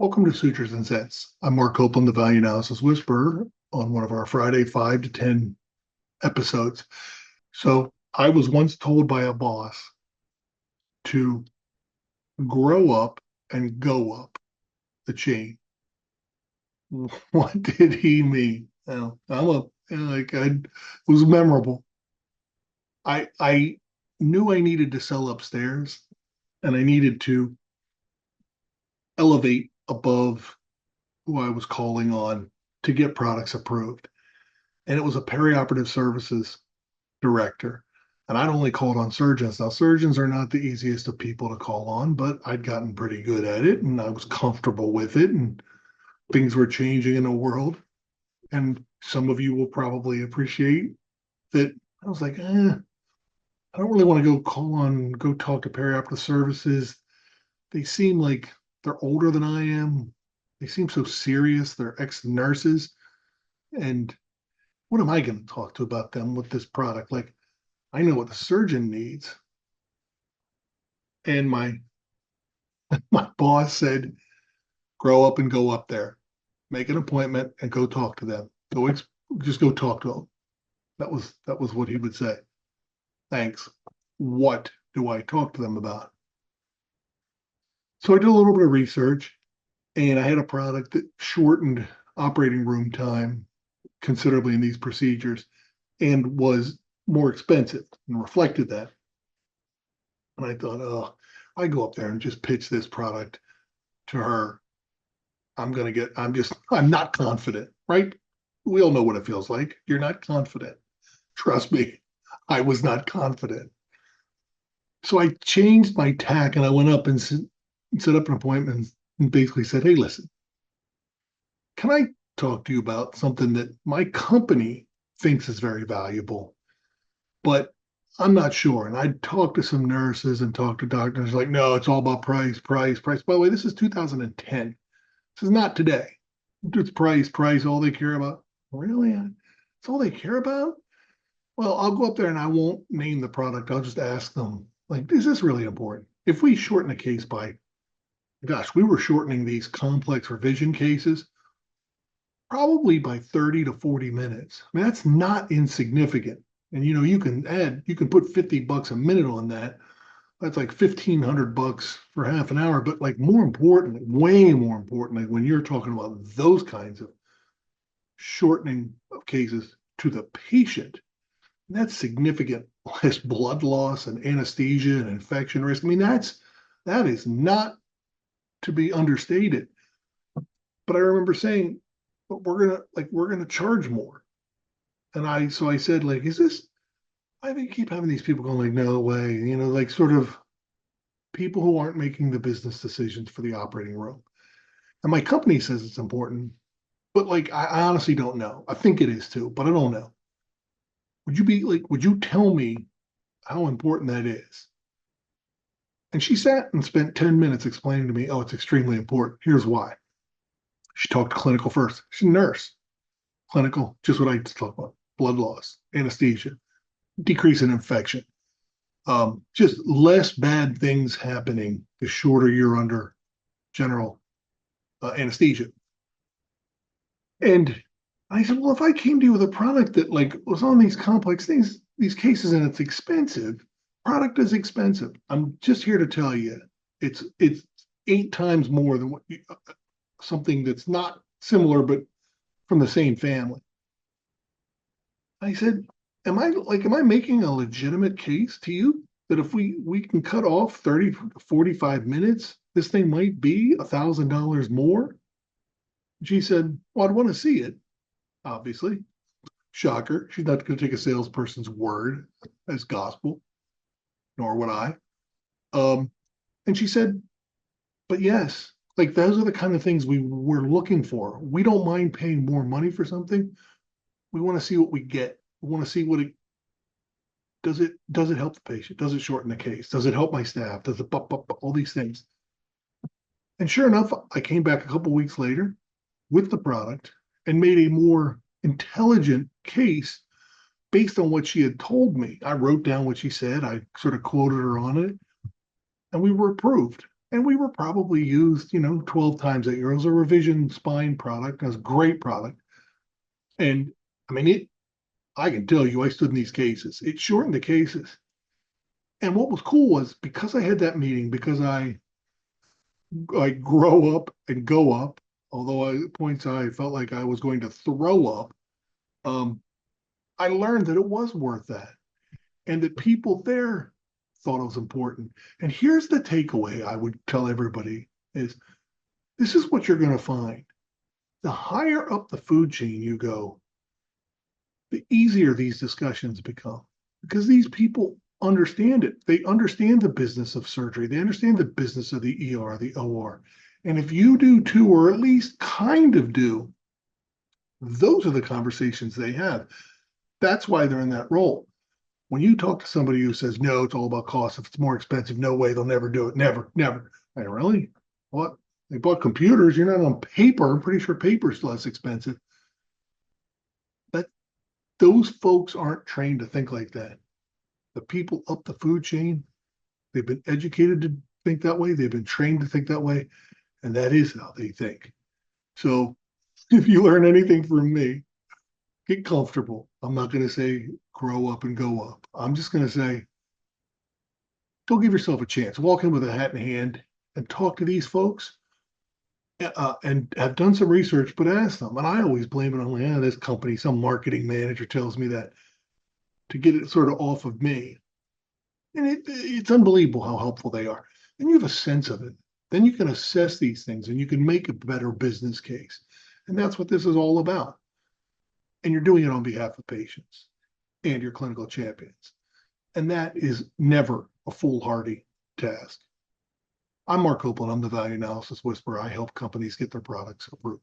Welcome to Sutures and Cents. I'm Mark Copeland, the Value Analysis Whisperer, on one of our Friday 5 to 10 episodes. So, I was once told by a boss to grow up and go up the chain. What did he mean? It was memorable. I knew I needed to sell upstairs and I needed to elevate above who I was calling on to get products approved. And it was a perioperative services director. And I'd only called on surgeons. Now, surgeons are not the easiest of people to call on, but I'd gotten pretty good at it and I was comfortable with it. And things were changing in the world. And some of you will probably appreciate that I was like, I don't really want to go talk to perioperative services. They seem like they're older than I am. They seem so serious. They're ex nurses. And what am I going to talk to about them with this product? Like, I know what the surgeon needs. And my boss said, grow up and go up there, make an appointment and go talk to them. Just go talk to them. That was what he would say. Thanks. What do I talk to them about? So I did a little bit of research and I had a product that shortened operating room time considerably in these procedures and was more expensive and reflected that. And I thought, oh, I go up there and just pitch this product to her. I'm not confident, right? We all know what it feels like. You're not confident. Trust me, I was not confident. So I changed my tack and I went up and set up an appointment and basically said, hey, listen, can I talk to you about something that my company thinks is very valuable, but I'm not sure. And I talked to some nurses and talked to doctors like, no, it's all about price, price, price. By the way, this is 2010. This is not today. It's price, price, all they care about. Really? It's all they care about? Well, I'll go up there and I won't name the product. I'll just ask them, like, is this really important? If we shorten a case by, gosh, we were shortening these complex revision cases probably by 30 to 40 minutes. I mean, that's not insignificant. And you can put $50 a minute on that. That's like $1,500 for half an hour. But like more importantly, way more importantly, when you're talking about those kinds of shortening of cases to the patient, that's significant less blood loss and anesthesia and infection risk. I mean, that is not to be understated. But I remember saying, but we're gonna charge more. And I said, like, is this I think keep having these people going like, no way, like sort of people who aren't making the business decisions for the operating room. And my company says it's important, but like I honestly don't know. I think it is too, but I don't know. Would you tell me how important that is? And she sat and spent 10 minutes explaining to me, oh, it's extremely important. Here's why. She talked to clinical first. She's a nurse. Clinical, just what I just talked about. Blood loss, anesthesia, decrease in infection. Just less bad things happening the shorter you're under general anesthesia. And I said, well, if I came to you with a product that like was on these complex things, these cases, and it's expensive, product is expensive. I'm just here to tell you, it's 8 times more than something that's not similar but from the same family. I said, am I making a legitimate case to you that if we can cut off 30 to 45 minutes, this thing might be $1,000 more? She said, well, I'd want to see it, obviously. Shocker. She's not going to take a salesperson's word as gospel, nor would I. Um, and she said, but yes, like those are the kind of things we're looking for. We don't mind paying more money for something. We want to see what we get. We want to see what it does it help the patient? Does it shorten the case? Does it help my staff? Does it all these things? And sure enough, I came back a couple weeks later with the product and made a more intelligent case based on what she had told me. I wrote down what she said. I sort of quoted her on it, and we were approved. And we were probably used, 12 times that year. It was a revision spine product. It was a great product. And I mean, I can tell you, I stood in these cases. It shortened the cases. And what was cool was because I had that meeting, because I grow up and go up, although at points I felt like I was going to throw up, um, I learned that it was worth that and that people there thought it was important. And here's the takeaway I would tell everybody is this is what you're going to find. The higher up the food chain you go, the easier these discussions become because these people understand it. They understand the business of surgery. They understand the business of the ER, the OR. And if you do too, or at least kind of do, those are the conversations they have. That's why they're in that role. When you talk to somebody who says, no, it's all about cost. If it's more expensive, no way, they'll never do it. Never, never. I really? What? They bought computers. You're not on paper. I'm pretty sure paper's less expensive. But those folks aren't trained to think like that. The people up the food chain, they've been educated to think that way. They've been trained to think that way. And that is how they think. So if you learn anything from me, get comfortable. I'm not going to say grow up and go up. I'm just going to say, go give yourself a chance. Walk in with a hat in hand and talk to these folks and have done some research, but ask them. And I always blame it on this company. Some marketing manager tells me that to get it sort of off of me. And it's unbelievable how helpful they are. And you have a sense of it. Then you can assess these things and you can make a better business case. And that's what this is all about. And you're doing it on behalf of patients and your clinical champions. And that is never a foolhardy task. I'm Mark Copeland. I'm the Value Analysis Whisperer. I help companies get their products approved.